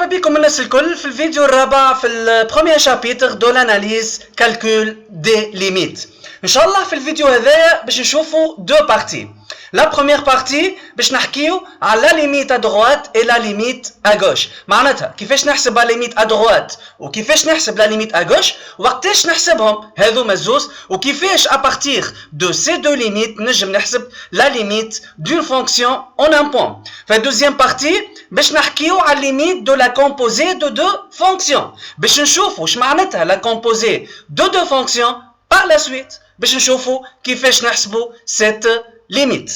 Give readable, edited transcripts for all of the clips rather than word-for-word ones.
بكم الناس الكل في الفيديو الرابع في البروميير شابيتر دو لاناليز كالكول دي ليميت. ان شاء الله في الفيديو هذايا باش نشوفوا دو بارتي. لا بروميير بارتي باش نحكيو على لا ليميت ا دروات اي لا ليميت ا غوش، معناتها كيفاش نحسب لا ليميت ا دروات وكيفاش نحسب لا ليميت ا غوش، وقتاش نحسبهم هذوما الزوز، وكيفاش ا بارتير دو سي دو ليميت نجم نحسب لا ليميت دون فونكسيون اون ان بوين. فالدوزيام بارتي باش نحكيو على ليميت دو لا كومبوزي دو دو فونكسيون، باش نشوفوا واش معناتها لا كومبوزي دو دو فونكسيون par la suite باش نشوفوا كيفاش نحسبوا cette limite.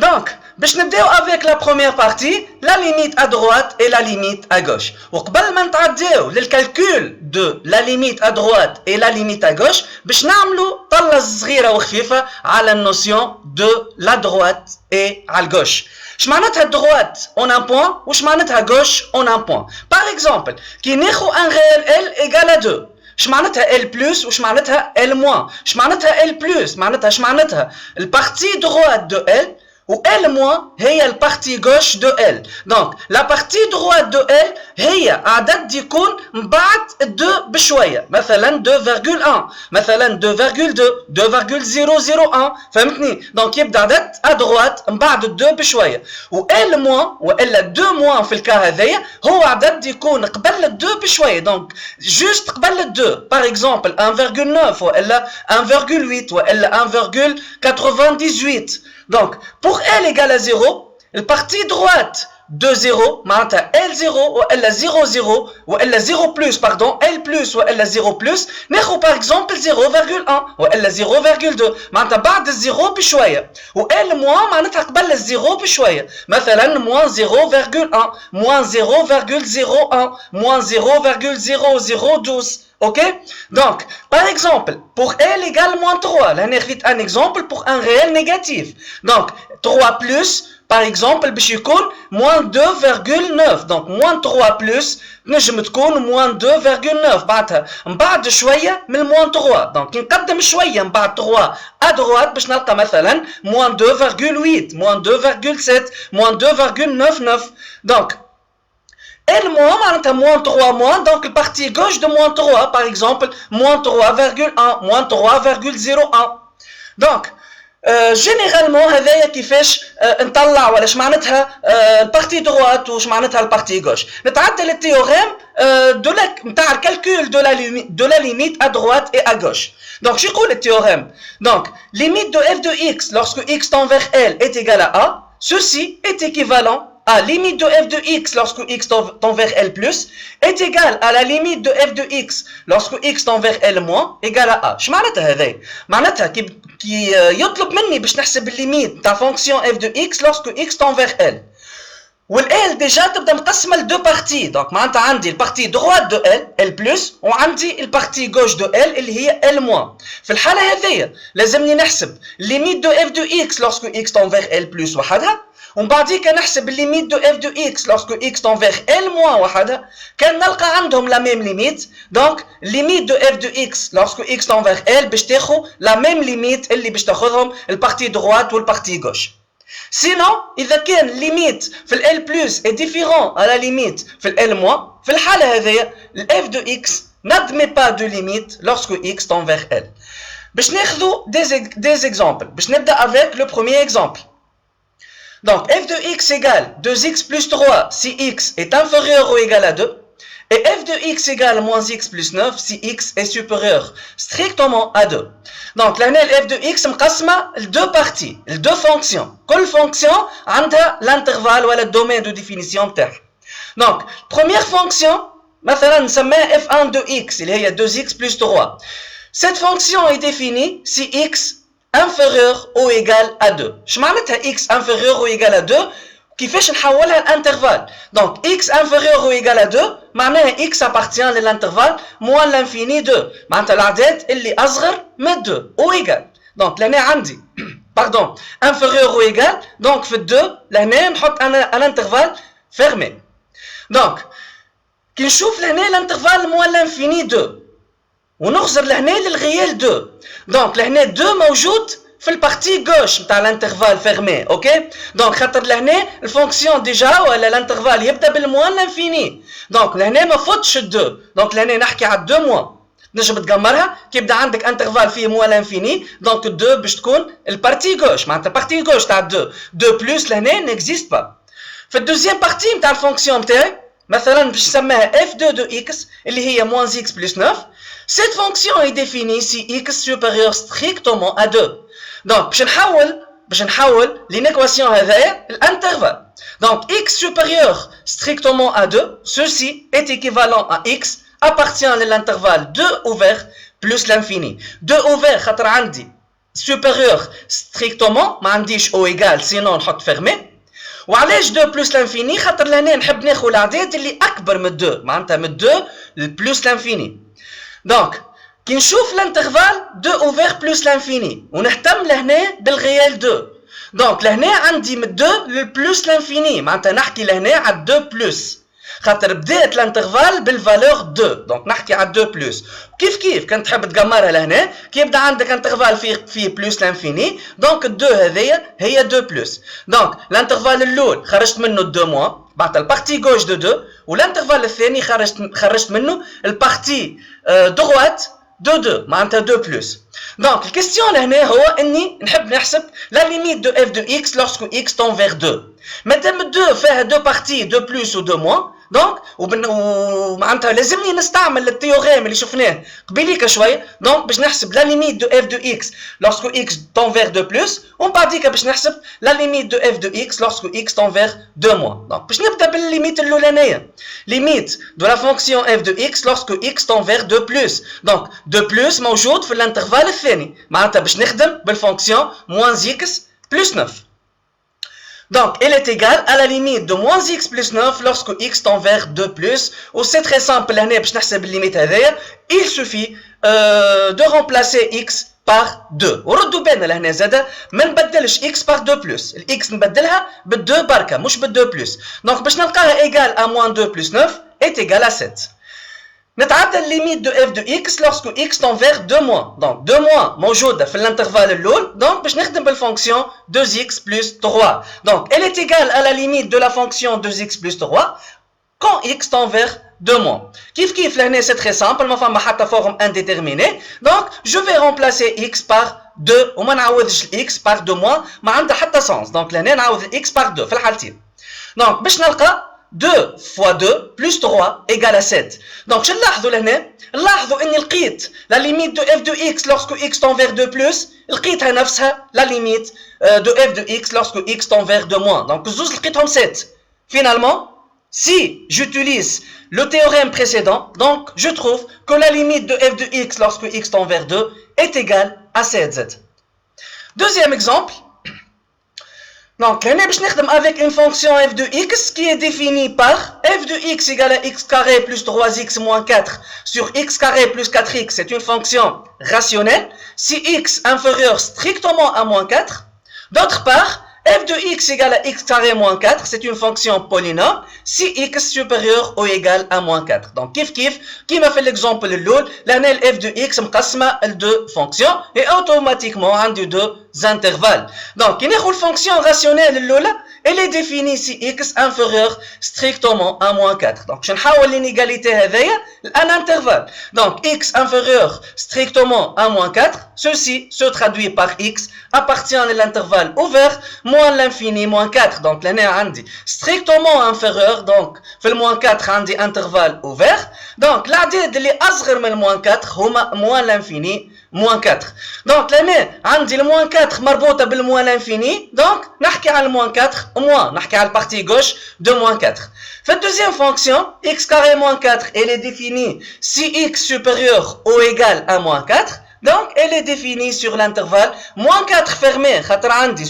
Donc, باش نبداو avec la première partie, la limite à droite et la limite à gauche. وقبل ما نتعداو للكالكول de la limite à droite et la limite à gauche, باش نعملوا طلة صغيرة وخفيفة على النوسيون de la droite et على الgauche. اش معناتها droite en un point واش معناتها gauche en un point. Par exemple, كي ناخذ un réel L égale à 2. اش معناتها L plus واش معناتها L moins. اش معناتها L plus معناتها اش معناتها البارتي droite de L و L moins هي البارتي gauche de L. Donc la partie droite de L هي عدد يكون من بعد 2 بشويه، مثلا 2.1 مثلا 2.2 2.001، فهمتني؟ دونك يبدا عدد ا دروات من بعد 2 بشويه، و L moins والا 2 moins في الكا هذايا هو عدد يكون قبل 2 بشويه، دونك جوست قبل 2. باغ اكزومبل 1.9 والا 1.8 والا 1.98. Donc, pour L égale à 0, la partie droite de 0, معناتها L0 ou L 0 ou L 0 plus, pardon, L plus ou L 0 plus, ناخذ par exemple 0.1 ou L 0.2, معناتها بعد الزيرو بشوية، و L moins معناتها قبل الزيرو بشوية، مثلا moins 0.1, moins 0.01, moins 0.0012. Ok? Donc, par exemple, pour L égale moins 3, là, on a un exemple pour un réel négatif. Donc, 3 plus, par exemple, بيكون moins 2.9. Donc, moins 3 plus, نجم تكون moins 2.9. بعد شوية من moins 3. Donc, نقدم شوية من بعد 3 à droite باش نلقى مثلا moins 2.8, moins 2.7, moins 2.99. Donc, L moins معناتها moins 3 moins, donc la partie gauche de moins 3, par exemple, moins 3.1, moins 3.01. Donc, généralement هذايا كيفاش نطلع ولا اش معناتها البارتي droite واش معناتها البارتي gauche. نتعدى للتيوريم نتاع الكالكول de la limite à droite et à gauche. Donc, شو يقول التيوريم؟ Donc, limite de f de x lorsque x tend vers L est égal à a, ceci est équivalent à limite de f de x lorsque x tend vers L plus est égal à la limite de f de x lorsque x tend vers L moins égal à a. اش معناتها هذايا؟ معناتها كي يطلب مني باش نحسب الليميت تاع فونكسيون f de x lorsque x tend vers L. والال ديجا تبدا مقسمه لدو بارتي، دونك معناتها عندي البارتي دروات دو ال بلس وعندي البارتي غوش دو ال اللي هي ال موان. في الحاله هذيا لازمني نحسب ليميت دو اف دو اكس لوrsque x tend vers L plus وحدها، ومن بعديك نحسب الليميت دو اف دو اكس lorsque x tend vers L moins وحدها. كان نلقى عندهم لا ميم ليميت، دونك ليميت دو اف دو اكس lorsque x tend vers L باش تاخذ لا ميم ليميت اللي باش تاخذهم البارتي دروات والبارتي غوش. Sinon, إذا كان ليميت في ال L plus est différent à la limite في ال L moins، في الحالة هذيا ال f de x n'admet pas de limite lorsque x tend vers L. باش ناخذوا des exemples. باش نبدأ avec le premier exemple. Donc, f de x égale 2x plus 3 si x est inférieur ou égal à 2. Et f de x égale moins x plus 9 si x est supérieur strictement à 2. Donc, là, f de x مقسمة لدو parties, لدو fonctions. كل fonction عندها l'intervalle ولا domaine de définition بتاعها. Donc, première fonction, مثلا نسميها f1 de x اللي هي 2x plus 3. Cette fonction est définie si x inférieur ou égal à 2. اش معناتها x inférieur ou égal à 2؟ كيفاش نحولها لانترفال؟ دونك x inférieur ou égal à 2 معناها x appartient للانترفال moins l'infini 2، معناتها الاعداد اللي اصغر من 2 او ايجال. دونك لهنا عندي باردون inférieur ou égal، دونك في 2 لهنا نحط انا الانترفال فيرمي. دونك كي نشوف لهنا الانترفال moins l'infini 2 ونخزر لهنا للغيال 2، دونك لهنا 2 موجود في البارتي gauche نتاع الانترفال فيرمي. اوكي دونك خاطر لهنا الفونكسيون ديجا ولا الانترفال يبدا بالموان لانفيني، دونك لهنا ما فوتش الدو، دونك لهنا نحكي على الدو موان. نجم تقمرها كي يبدا عندك انترفال فيه موان لانفيني، دونك الدو باش تكون البارتي gauche معناتها البارتي gauche تاع الدو. دو بلس لهنا نيكزيست با. في الدوزيام بارتي نتاع الفونكسيون نتاعي مثلا باش نسميها f2 de x اللي هي moins x plus 9. Cette fonction est définie si x supérieur strictement à 2. Donc باش نحول لينيكواسيون هذايا الانترفال. Donc x supérieur strictement à 2, ceci est équivalent à x appartient à l'intervalle 2 ouvert plus l'infini. 2 ouvert خاطر عندي supérieur strictement ما عنديش او égal sinon نحط fermé. وعلاش 2 بلس لانفيني؟ خاطر لهنا نحب ناخذ الاعداد اللي اكبر من 2 معناتها من 2 بلس لانفيني. دونك كي نشوف الانترفال 2 اوفير بلس لانفيني ونهتم لهنا بالغيال 2، دونك لهنا عندي من 2 بلس لانفيني معناتها نحكي لهنا على 2 بلس خاطر بدات الانترفال بالفالور 2، دونك نحكي على 2 بلس. كيف كنت تحب تقمرها لهنا كي يبدا عندك انترفال فيه بلس لانفيني، دونك ال 2 هذيا هي 2 بلس. دونك الانترفال الاول خرجت منه 2 موان بعد البارتي غوش دو 2، والانترفال الثاني خرجت منه البارتي دروات دو 2 معناتها 2 بلس. دونك الكيستيون لهنا هو اني نحب نحسب لا ليميت دو اف دو اكس لورسكو اكس تون فيغ 2. مادام 2 فيها 2 بارتي 2 بلس و 2 موان، دونك ومعناتها لازمني نستعمل التيوريم اللي شفناه قبيليك شويه، دونك باش نحسب لا ليميت دو اف دو اكس لورسكو اكس تون فيغ 2 بلس، ومن بعديك باش نحسب لا ليميت دو اف دو اكس لورسكو اكس تون فيغ 2 موان. دونك باش نبدا بالليميت الاولانيه، ليميت دو لا فونكسيون اف دو اكس لورسكو اكس تون فيغ 2 بلس. دونك 2 بلس موجود في الانترفال الثاني معناتها باش نخدم بالفونكسيون موان اكس بلس 9. Donc, elle est égale à la limite de moins x plus 9 lorsque x tend vers 2 plus. Ou c'est très simple, il suffit de remplacer x par 2. وردوا بالنا لهنا زاده ما نبدلش x par 2 plus. x نبدلها بال 2 بركه مش بال 2 plus. Donc باش نلقاها égale à moins 2 plus 9 est égale à 7. نتعدى الليميت دو اف دو اكس لورسكو اكس تون فيغ 2 موان. دونك 2 موان موجوده في الانترفال الاول، دونك باش نخدم بالفونكسيون 2x بلس 3. دونك elle est égale à la limite de la fonction 2x plus 3 quand x tend vers 2 موان. كيف لهنا سي تري سامبل ما فما حتى فورم انديتيرميني. دونك جو في remplacer x par 2 وما نعوضش الاكس par 2 موان ما عندها حتى سونس. دونك لهنا نعوض الاكس par 2 في الحالتين. دونك باش نلقى 2 fois 2 plus 3 égale à 7. Donc, je نلاحظوا لهنا نلاحظوا اني لقيت la limite de f de x lorsque x tend vers 2 plus لقيتها نفسها la limite de f de x lorsque x tend vers 2 moins. Donc, زوز لقيتهم 7. Finalement, si j'utilise le théorème précédent, donc je trouve que la limite de f de x lorsque x tend vers 2 est égale à 7z. Deuxième exemple. Donc, là, je vais avec une fonction f de x qui est définie par f de x égale à x carré plus 3x moins 4 sur x carré plus 4x. C'est une fonction rationnelle si x inférieur strictement à moins 4. D'autre part, f de x égale à x carré moins 4, c'est une fonction polynôme si x supérieur ou égal à moins 4. Donc, qui m'a fait l'exemple de l'autre, l'année f de x m'qasma deux fonctions et automatiquement on a deux intervalles. Donc, il y a une fonction rationnelle l'autre, elle est définie si x inférieur strictement à moins 4. Donc, je vais faire l'inégalité avec un intervalle. Donc, x inférieur strictement à moins 4, ceci se traduit par x appartient à l'intervalle ouvert moins l'infini moins 4. Donc, l'année عندي strictement inférieur. Donc, في le moins 4 عندي intervalle ouvert. Donc, العدد اللي أصغر من moins 4 هما moins l'infini moins 4. Donc, l'année عندي le moins 4 مربوطة بالموان l'infini. Donc, نحكي على le moins 4 moins. نحكي على la partie gauche de moins 4. Fait deuxième fonction, x carré moins 4, elle est définie si x supérieur ou égal à moins 4. Donc, elle est définie sur l'intervalle moins 4 fermé,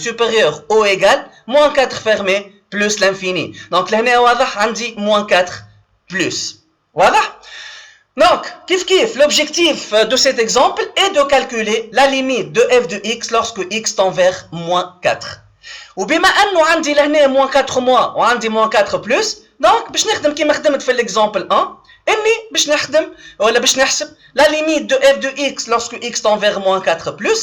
supérieur ou égal, moins 4 fermé, plus l'infini. Donc, là, on dit moins 4 plus. Voilà. Donc, l'objectif de cet exemple est de calculer la limite de f de x lorsque x tend vers moins 4. Ou bien, on dit moins 4 moins, on dit moins 4 plus. Donc, باش نخدم كيما خدمت في l'exemple 1. اني باش نخدم ولا باش نحسب la limite de f de x lorsque x tend vers moins 4 plus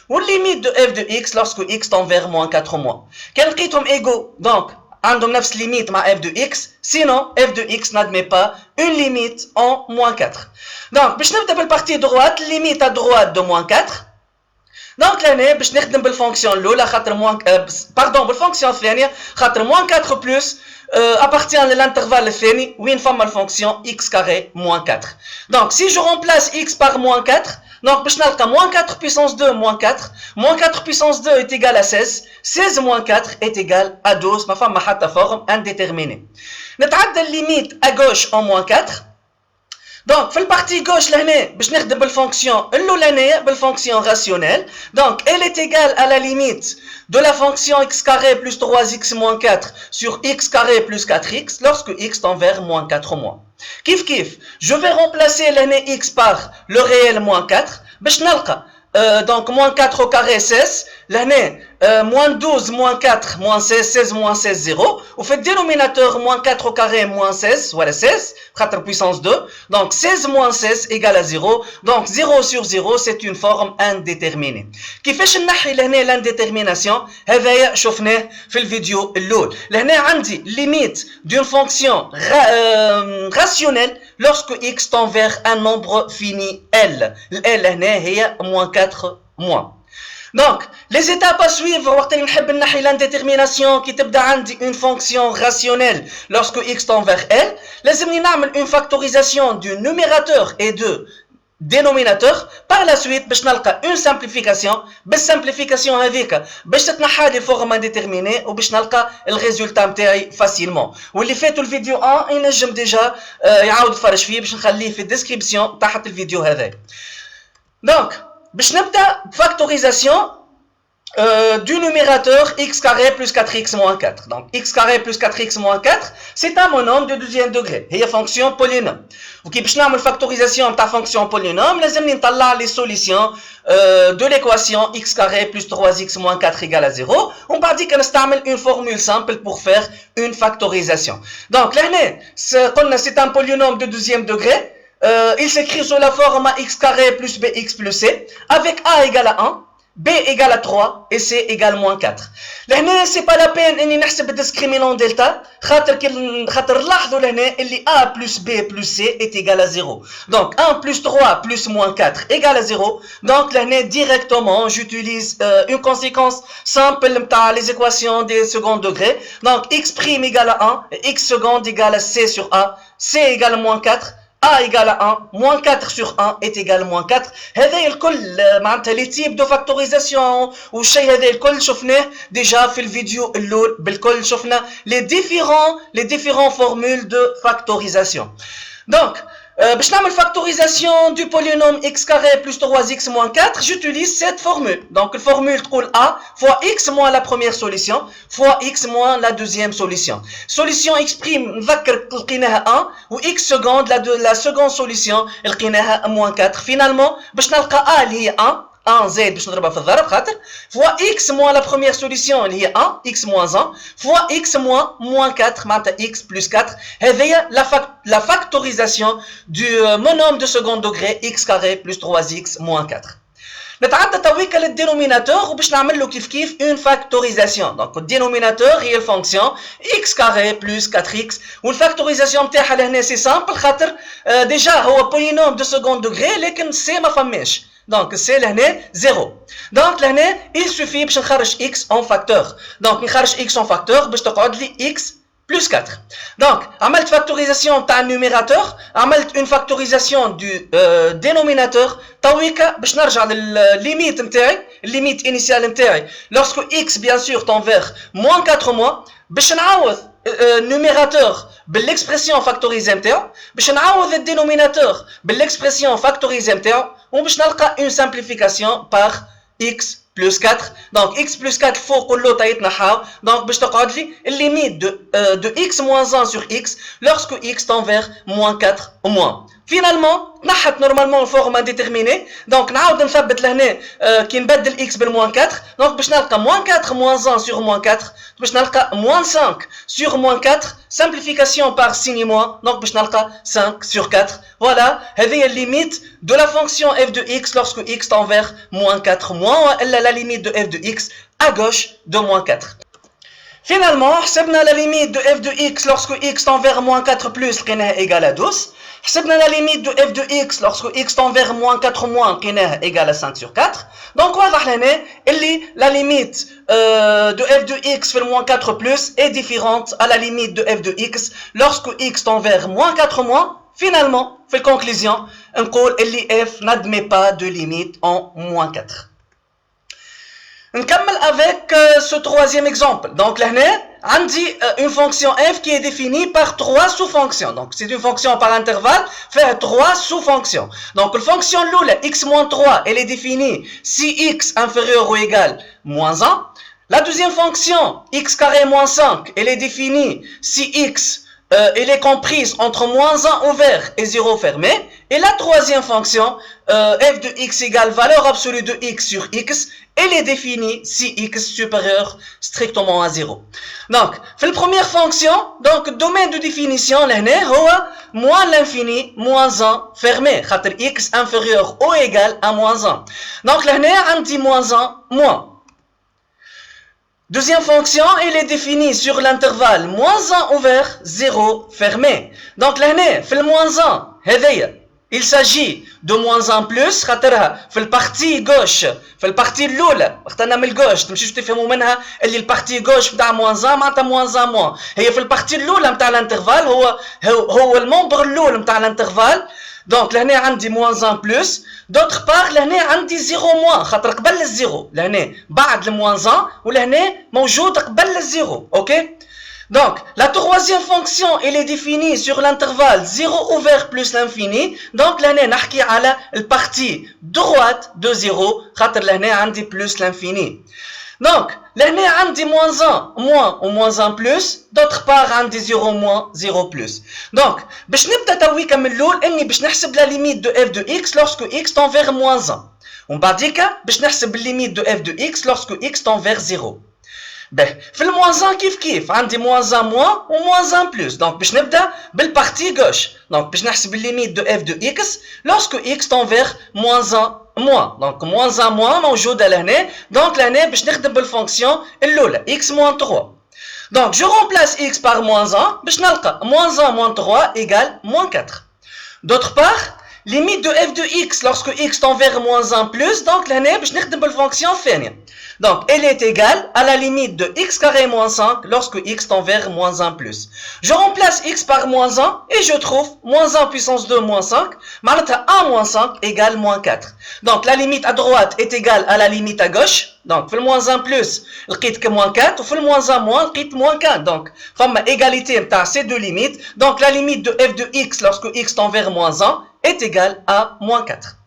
ou la limite de f de x lorsque x tend vers moins 4 moins. كان لقيتهم égaux donc عندهم نفس limite مع f de x sinon f de x n'admet pas une limite en moins 4. donc باش نبدا بالبارتي droite limite à droite de moins 4. donc لهنا باش نخدم بالفونكسيون الاولى خاطر بالفونكسيون الثانيه خاطر moins 4 plus appartient à l'intervalle الثاني وين فما الفونكسيون x carré moins 4. donc si je remplace x par moins 4 donc باش نلقى moins 4 puissance 2 moins 4 moins 4 puissance 2 est égal à 16 16 moins 4 est égal à 12 ما فما حتى forme indéterminée. نتعدى limite à gauche en moins 4. donc في البارتي gauche لهنا باش نخدم بالفونكسيون الاولانيه بالفونكسيون rationnelle. donc elle est égale à la limite de la fonction x carré plus 3x moins 4 sur x carré plus 4x lorsque x tend vers moins 4 moins. كيف je vais remplacer لهنا x par le réel moins 4 باش نلقى donc moins 4 au carré 16 لهنا moins 12 moins 4 moins 16 16 moins 16 0 وفي الدينوميناتور moins 4 au carré moins 16 voilà 16 خاطر puissance 2 donc 16 moins 16 égale à 0 donc 0 sur 0 c'est une forme indéterminée. كيفاش نحي لهنا l'indétermination هذايا شفناه في الفيديو الاول. لهنا عندي limite d'une fonction rationnelle lorsque x tend vers un nombre fini L. L هنا هي moins 4 moins. donc les étapes à suivre وقت اللي نحب نحي l'indétermination كي تبدا عندي une fonction rationnelle lorsque x tend vers L لازمني نعمل une factorisation du numérateur et de dénominateur. par la suite باش نلقى une simplification بالsimplification هذيك باش تتنحى لي forme indéterminée وباش نلقى الريزولتا نتاعي فاسيلمون. واللي فاتوا الفيديو 1 ينجم ديجا يعاود يتفرج فيه باش نخليه في الديسكريبسيون تحت الفيديو هذا. donc باش نبدا factorisation du numérateur x carré plus 4x moins 4. donc x carré plus 4x moins 4 c'est un monome de deuxième degré هي fonction polynôme. وكي باش نعمل factorisation تاع fonction polynôme لازمني نطلع les solutions de l'équation x carré plus 3x moins 4 égale à 0 ومن بعد كنستعمل une formule simple pour faire une factorisation. donc لهنا قلنا c'est un polynôme de deuxième degré. il s'écrit sous la forme x carré plus bx plus c avec a égale à 1 b égale à 3 et c égale moins 4. لهنا c'est pas la peine اني نحسب الديسكريمينون دلتا خاطر لاحظوا لهنا اللي a plus b plus c est égal à 0. donc 1 plus 3 plus moins 4 égale à 0. donc لهنا directement j'utilise une conséquence simple نتاع les équations des second degré. donc x prime égale à 1 et x seconde égale à c sur a c égale à moins 4 a égale à 1 moins 4 sur 1 est égal à moins 4. هذا الكل معناتها لي تيب دو فاكتوريزاسيون والشيء هذا الكل شفناه ديجا في الفيديو الاول بالكل شفنا les différents formules de factorisation. donc باش نعمل factorisation du polynôme x carré plus 3x moins 4 j'utilise cette formule. donc la formule تقول a fois x moins la première solution fois x moins la deuxième solution. solution x prime نذكر لقيناها 1 و x seconde la seconde solution لقيناها moins 4. finalement باش نلقى a اللي هي 1 زائد باش نضربها في الضرب خاطر fois x moins la première solution اللي هي 1 x moins 1 fois x moins 4 معناتها x plus 4. هذه la factorisation du monôme de second degré x carré plus 3x moins 4. نتعدى تويكا للدينوميناتور وباش نعمل له كيف une factorisation. donc الدينوميناتور هي الفونكسيون x carré plus 4x والفاكتوريزاسيون نتاعها لهنا سي سامبل خاطر ديجا هو بولينوم دو second degré لكن سي ما فماش. donc c'est لهنا 0. donc لهنا il suffit باش نخرج x en facteur. donc نخرج x en facteur باش تقعد لي x plus 4. donc عملت factorisation تاع النيميراتور عملت une factorisation du dénominateur. تويكا باش نرجع للليميت نتاعي الليميت انيسيال نتاعي lorsque x bien sûr tend vers moins 4 moins باش نعوض numérateur بالاكسبرسيون فاكتوريزي نتاعو باش نعوض الدينوميناتور بالاكسبرسيون فاكتوريزي نتاعو وباش نلقى une simplification par x plus 4. donc x plus 4 فوق كله تيتنحاو. donc باش تقعد لي limite de x moins 1 sur x lorsque x tend vers moins 4 ou moins. Finalement, نحت normalement en forme indéterminée. Donc, نعاود نثبت لهنا كي نبدل x بالموان 4. Donc, باش نلقى moins 4 moins 1 sur moins 4. باش نلقى moins 5 sur moins 4. Simplification par signe moins. Donc, باش نلقى 5 sur 4. Voilà, هذه limite de la fonction f de x lorsque x tend vers moins 4 moins la limite de f de x à gauche de moins 4. Finalement, حسبنا la limite de f de x lorsque x tend vers moins 4 plus لقيناها égale à 12. حسبنا la limite de f de x lorsque x tend vers moins 4 moins لقيناها égale à 5 sur 4. Donc واضح لنا اللي la limite de f de x في moins 4 plus est différente à la limite de f de x lorsque x tend vers moins 4 moins. Finalement, في conclusion, نقول اللي f n'admet pas de limite en moins 4. نكمل avec ce troisième exemple. Donc là, on dit une fonction f qui est définie par 3 sous-fonctions. Donc c'est une fonction par intervalle, fait 3 sous-fonctions. Donc la fonction l'oula, x-3, elle est définie si x inférieur ou égal moins 1. La deuxième fonction, x carré moins 5, elle est définie si x elle est comprise entre moins 1 ouvert et 0 fermé. Et la troisième fonction, f de x égale valeur absolue de x sur x, elle est définie si x supérieur strictement à 0. Donc, في la première fonction, donc domaine de définition, لهنا هو moins l'infini, moins 1 fermé, خاطر x inférieur ou égal à moins 1. Donc لهنا on dit moins 1, moins. Deuxième fonction, elle est définie sur l'intervalle moins 1 ouvert, 0 fermé. Donc là, في le moins 1, هذيا, il s'agit de moins 1 plus, خاطرها في البارتي gauche, في البارتي الأولى، وقت أنا من الجوش تمشيش تفهموا منها اللي البارتي gauche بتاع moins 1 معناتها moins 1 moins. هي في البارتي الأولى بتاع الانترفال هو الممبر الأول بتاع الانترفال. Donc لهنا عندي moins 1 plus. D'autre part لهنا عندي 0 moins خاطر قبل الزيرو لهنا بعد الموان 1 ولهنا موجود قبل الزيرو. اوكي. Donc la troisième fonction elle est définie sur l'intervalle 0 ouvert plus l'infini. Donc لهنا نحكي على البارتي droite de 0 خاطر لهنا عندي plus l'infini. Donc لهنا عندي moins 1 moins ou moins 1 plus. D'autre part عندي 0 moins 0 plus. Donc باش نبدا تويكا من الاول اني باش نحسب la limite de f de x lorsque x tend vers moins 1. ومن بعديكا باش نحسب limite de f de x lorsque x tend vers 0. باهي في الموان 1 كيف عندي moins 1 moins و moins 1 plus. Donc باش نبدا بالبارتي gauche. Donc باش نحسب limite de f de x lorsque x tend vers moins 1 moins. Donc moins 1 moins موجودة لهنا. Donc لهنا باش نخدم بالفونكسيون الأولى x moins 3. Donc je remplace x par moins 1 باش نلقى moins 1 moins 3 égale moins 4. D'autre part, limite de f de x lorsque x tend vers moins 1 plus. Donc لهنا باش نخدم بالفونكسيون الثانية. Donc elle est égale à la limite de x carré moins 5 lorsque x tend vers moins 1 plus. Je remplace x par moins 1 et je trouve moins 1 puissance 2 moins 5. معناتها 1 moins 5 égale moins 4. Donc la limite à droite est égale à la limite à gauche. Donc في moins 1 plus لقيت que moins 4 وفي moins 1 moins لقيت moins 4. Donc فما égalité نتاع ces deux limites. Donc la limite de f de x lorsque x tend vers moins 1 est égale à moins 4.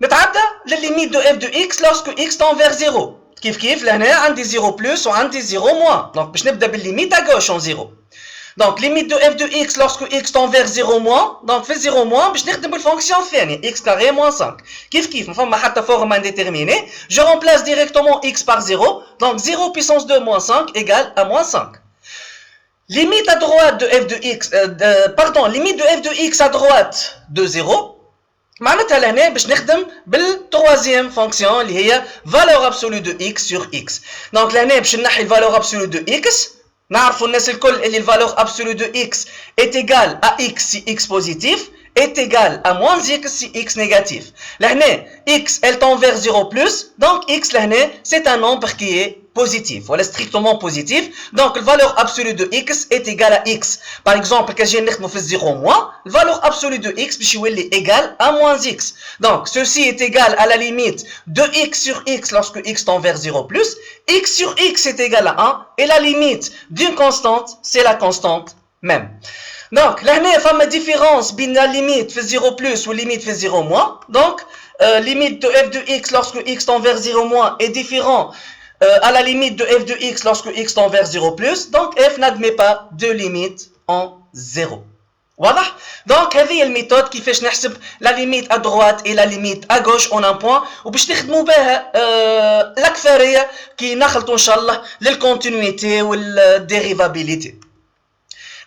نتعدى للليميت دو اف دو اكس لوrsque اكس تون فير 0. كيف لهنا عندي 0 بلس وعندي 0 موان. دونك باش نبدا بالليميت ا غوش اون 0. دونك ليميت دو اف دو اكس لوrsque اكس تون فير 0 موان. دونك في 0 موان باش نخدم بالفونكسيون الثانيه اكس كاري موان 5. كيف ما فما حتى فورم انديتيرميني. جو remplace directement x par 0. Donc 0 puissance 2 moins 5 égale à moins 5. Limite à droite de f de x, limite de f de x à droite de 0. معناتها لهنا باش نخدم بالتروازيام فونكسيون اللي هي valeur absolue de x sur x. دونك لهنا باش نحي valeur absolue de x. نعرفوا الناس الكل اللي valeur absolue de x est égale à x si x positif est égal à moins x si x négatif. لهنا x elle tend vers 0 plus. Donc x لهنا c'est un nombre qui est positif, voilà strictement positif. Donc la valeur absolue de x est égale à x. Par exemple, quand j'ai fait 0 moins, la valeur absolue de x est égale à moins x. Donc ceci est égal à la limite de x sur x lorsque x tend vers 0 plus. X sur x est égal à 1 et la limite d'une constante, c'est la constante même. Donc là, il y a une différence entre la limite fait 0 plus ou la limite fait 0 moins. Donc limite de f de x lorsque x tend vers 0 moins est différent à la limite de f de x lorsque x tend vers 0 plus. Donc f n'admet pas de limite en 0. واضح؟ دونك هذه الميثود كيفاش نحسب لا ليميت ا droite et la limite à gauche en un point وباش نخدموا بها الاكثريه كي نخلطوا ان شاء الله للكونتينيتي والديريفابيليتي.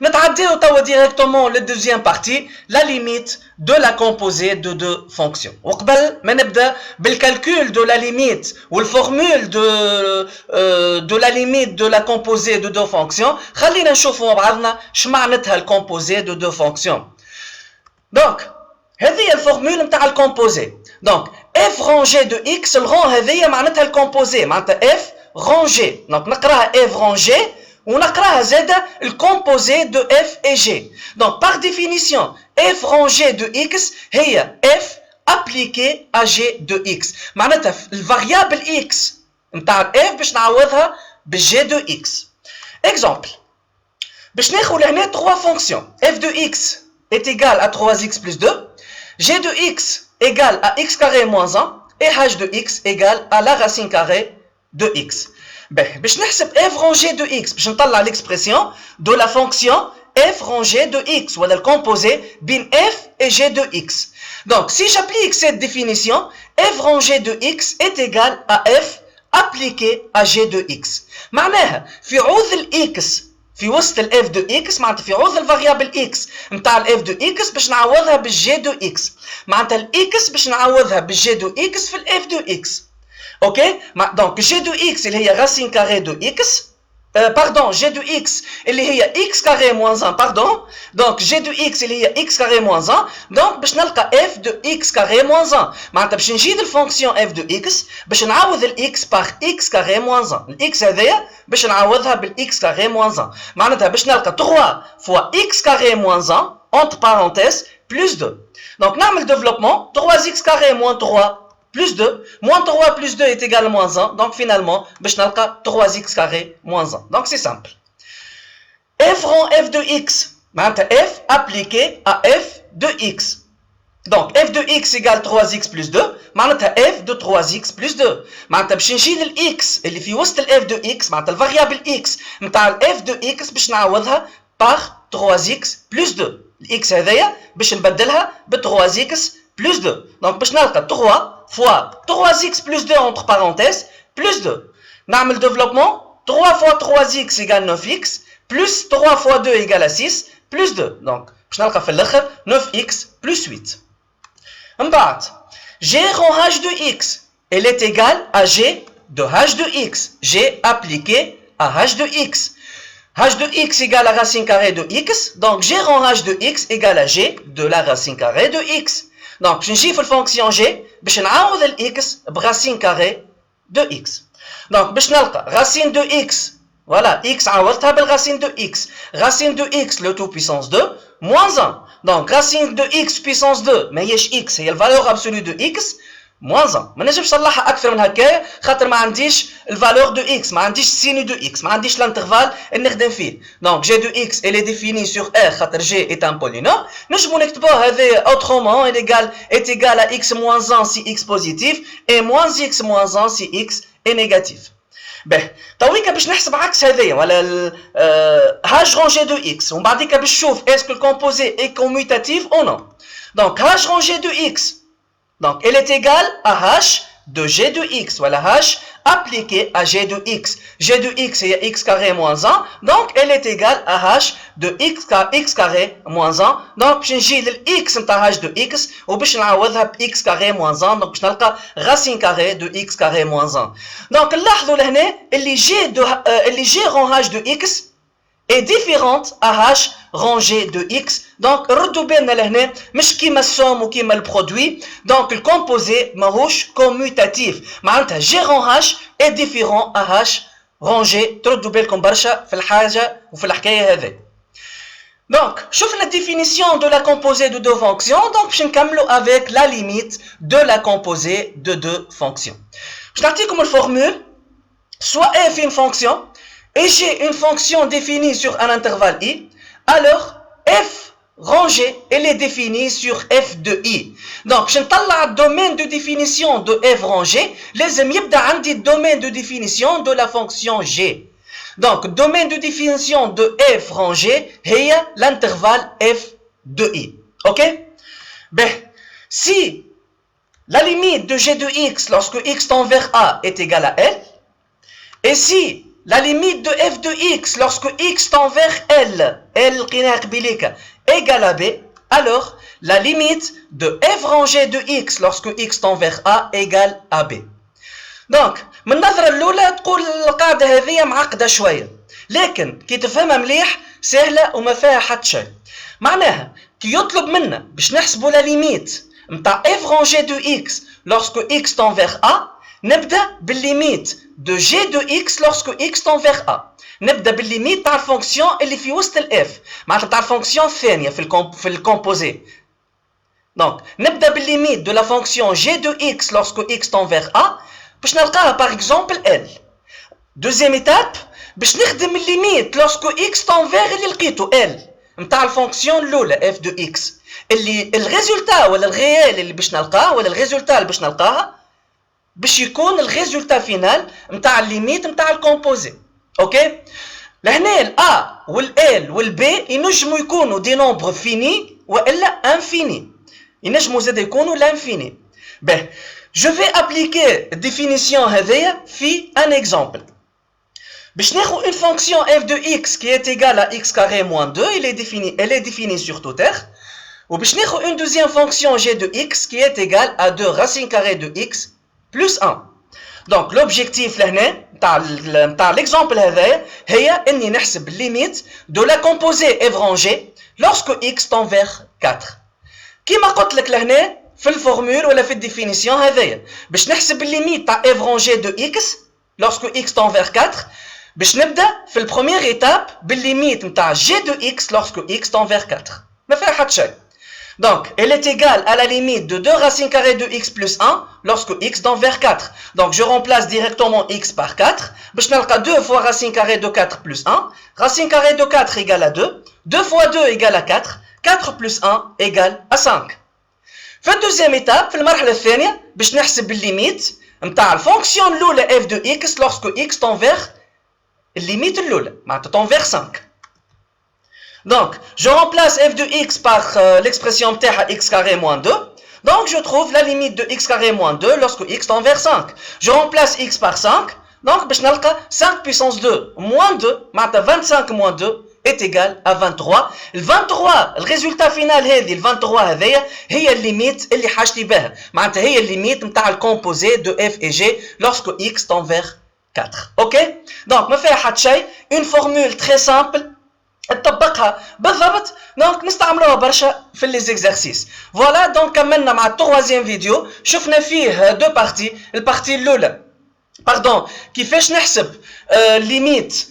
نتعداو توا ديريكتومون للدوزيام بارتي لا ليميت دو لا كومبوزي دو دو فونكسيون. وقبل ما نبدا بالكالكول دو لا ليميت والفورمول دو لا ليميت دو لا كومبوزي دو دو فونكسيون خلينا نشوفوا مع بعضنا شمعناتها الكومبوزي دو دو فونكسيون. دونك هذه الفورمول نتاع الكومبوزي. دونك اف رونجي دو اكس الرون هذه معناتها الكومبوزي معناتها اف رونجي. دونك نقراها اف رونجي ونقراها زاده الكومبوزي دو اف اي جي. دونك باغ ديفينيسيون اف رونجي دو اكس هي اف ابليكي ا جي دو اكس معناتها الفاريابل اكس نتاع الاف باش نعوضها بالجي دو اكس. اكزومبل باش ناخذ لهنا 3 فونكسيون اف دو اكس est égal à 3x plus 2, g de x égale à x carré moins 1 et h de x égale à la racine carrée de x. باش نحسب f rangé de x باش نطلع l'expression de la fonction f rangé de x ولا الcomposé بين f et g de x. Donc si j'applique cette définition, f rangé de x est égal à f appliqué à g de x. معناها في عوض x في وسط الاف دو اكس معناتها في عوض الفاريابل اكس نتاع الاف دو اكس باش نعوضها بالجي دو اكس معناتها الاكس باش نعوضها بالجي دو اكس في الاف دو اكس. اوكي دونك جي دو اكس اللي هي راسين كاري دو اكس باردون جي دو اكس اللي هي اكس كاري موان 1 باردون دونك جي دو اكس اللي هي اكس كاري موان 1 دونك باش نلقى اف دو اكس كاري موان 1 معناتها باش نجيب الفونكسيون اف دو اكس باش نعوض الاكس باغ اكس كاري موان 1 الاكس هذايا باش نعوضها بالاكس كاري موان 1 معناتها باش نلقى 3 فوا اكس كاري موان 1 entre parenthèses plus 2 دونك نعمل ديفلوبمون 3x carré moins 3 plus 2, moins 3 plus 2 est égal à moins 1, donc finalement, je vais 3x carré moins 1. Donc c'est simple. F rend f de x, f appliqué à f de x. Donc f de x égale 3x plus 2, f de 3x plus 2. باش نجي للx اللي في وسط f de x, معناتها الفاريابل x نتاع f de x باش نعوضها par 3x plus 2. الx هذايا باش نبدلها ب 3x plus 2. Donc باش نلقى 3 fois 3x plus 2 entre parenthèses plus 2. نعمل développement 3 fois 3x égale 9x plus 3 fois 2 égale à 6 plus 2. Donc باش نلقى في الاخر 9x plus 8. من بعد g rond h de x elle est égale à g de h de x. g appliqué à h de x. h de x égale à racine carrée de x. Donc g rond h de x égale à g de la racine carrée de x. Donc باش نجي في الفونكسيون g باش نعوض الاكس براسين كاري دو اكس. دونك باش نلقى راسين دو اكس فوالا اكس عوضتها بالراسين دو اكس راسين دو اكس لو تو بيسونس 2 موان 1 دونك راسين دو اكس بيسونس 2 ماهيش اكس هي الفالور ابسولو دو اكس موان 1 ما نجمش نصلحها اكثر من هكايا خاطر ما عنديش الفالور دو اكس ما عنديش سينو دو اكس ما عنديش الانترفال اللي نخدم فيه. دونك جي دو اكس elle est définie sur r خاطر g est un polynôme. نجمو نكتبوها هذايا autrement est égal à x moins 1 si x positif et moins x moins 1 si x est négatif. باهي تويكا باش نحسب عكس هذايا ولا h rangé de x ومن بعديكا باش نشوف est-ce que le composé est commutatif ou non. Donc h rangé de x donc elle est égale à h de g de x, voilà h appliqué à g de x. g de x est x carré moins 1, donc elle est égale à h de x carré moins 1. Donc باش نجي للx نتاع h de x وباش نعوضها ب x carré moins 1. donc باش نلقى racine carrée de x carré moins 1. donc نلاحظوا لهنا اللي g rond h de x est différente à h rangé de x. donc ردوا بالنا لهنا مش كيما السوم وكيما البرودوي. donc الكومبوزي ماهوش كوميوتاتيف معناتها g rond h est différent à h rangé. تردوا بالكم برشا في الحاجه وفي الحكايه هذه. donc شوفنا définition de la composée de deux fonctions. donc باش نكملوا avec la limite de la composée de deux fonctions. باش نعطيكم الفورمول soit f est une fonction et j'ai une fonction définie sur un intervalle i, alors f rangé elle est définie sur f de i. donc باش نطلع الدومين de définition de f rangé لازم يبدا عندي الدومين de définition de la fonction g. donc domaine de définition de f rangé هي l'intervalle f de i. Ok? Ben, si la limite de g de x lorsque x tend vers a est égale à L, et si la limite de f de x lorsque x tend vers L égale à B, alors la limite de f rangée de x lorsque x tend vers A égale à B. دونك من النظرة الأولى تقول القاعدة هذه معقدة شوية، لكن كي تفهمها مليح سهلة وما فيها حتى شيء. معناها كي يطلب منا باش نحسبوا لا ليميت نتاع f rangée de x lorsque x tend vers A، نبدا بالليميت de g de x lorsque x tend vers A. نبدا بالليميت تاع الفونكسيون اللي في وسط الاف، معناتها تاع الفونكسيون الثانية في الكومبوزي. دونك نبدا بالليميت de la fonction g de x lorsque x tend vers A باش نلقاها par exemple L. Deuxième étape باش نخدم الليميت lorsque x tend vers اللي لقيته L نتاع الفونكسيون الاولى f de x، اللي الريزولتا ولا الريال اللي باش نلقاه ولا الريزولتا اللي باش نلقاها باش يكون الريزولتا فينال نتاع الليميت نتاع الكومبوزي. اوكي؟ لهنا ال A وال L وال B ينجموا يكونوا دي نومبر فيني والا انفيني، ينجموا زاد يكونوا لانفيني. به je vais appliquer définition هذيا في un exemple. باش ناخذ une fonction f de x qui est égale à x carré moins 2, elle est définie sur toute R. وباش ناخذ une deuxième fonction g de x qui est égale à 2 racine carrée de x plus 1. Donc l'objectif لهنا نتاع l'exemple هذايا هي اني نحسب limite de la composée f rangée lorsque x tend vers 4. كيما قلت لك لهنا في الفورمول ولا في الديفينيسيون هذايا باش نحسب الليميت تاع f rangée de x lorsque x tend vers 4، باش نبدا في البروميير ايتاب بالليميت نتاع g de x lorsque x tend vers 4. ما فيها حتى شيء. Donc, elle est égale à la limite de 2 racine carrée de x plus 1 lorsque x tend vers 4. Donc, je remplace directement x par 4. باش نلقى 2 fois racine carrée de 4 plus 1. Racine carrée de 4 égale à 2. 2 fois 2 égale à 4. 4 plus 1 égale à 5. في الدوزيام ايتاب في المرحلة الثانية باش نحسب الليميت نتاع الفونكسيون الأولى f de x lorsque x tend vers الليميت الأولى معناتها tend vers 5. Donc, je remplace f de x par l'expression x carré moins 2. Donc, je trouve la limite de x carré moins 2 lorsque x tend vers 5. Je remplace x par 5. Donc, باش نلقى 5 puissance 2 moins 2 معناتها 25 moins 2 est égal à 23. Le 23 الريزولتا فينال هذه ال 23 هذيا هي الليميت اللي حاجتي بها، معناتها هي الليميت نتاع الكومبوزي دو f et g lorsque x tend vers 4. اوكي؟ دونك ما فيها حتى شيء، une formule très simple تطبقها بالضبط. دونك نستعملوها برشا في لي زيكزارسيس. فوالا دونك كملنا مع التروازيام فيديو، شفنا فيه دو بارتي. البارتي الاولى باردون كيفاش نحسب ليميت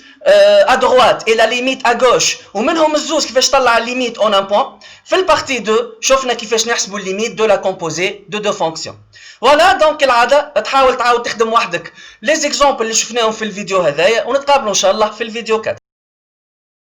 à droite et la limite à gauche ومنهم الزوز كيفاش طلع الليميت en un point. في البارتي 2 شفنا كيفاش نحسبوا الليميت دو لا كومبوزي دو دو فونكسيون. فوالا دونك كالعاده تحاول تعاود تخدم وحدك لي زيكزامبل اللي شفناهم في الفيديو هذايا، ونتقابلوا ان شاء الله في الفيديو 4.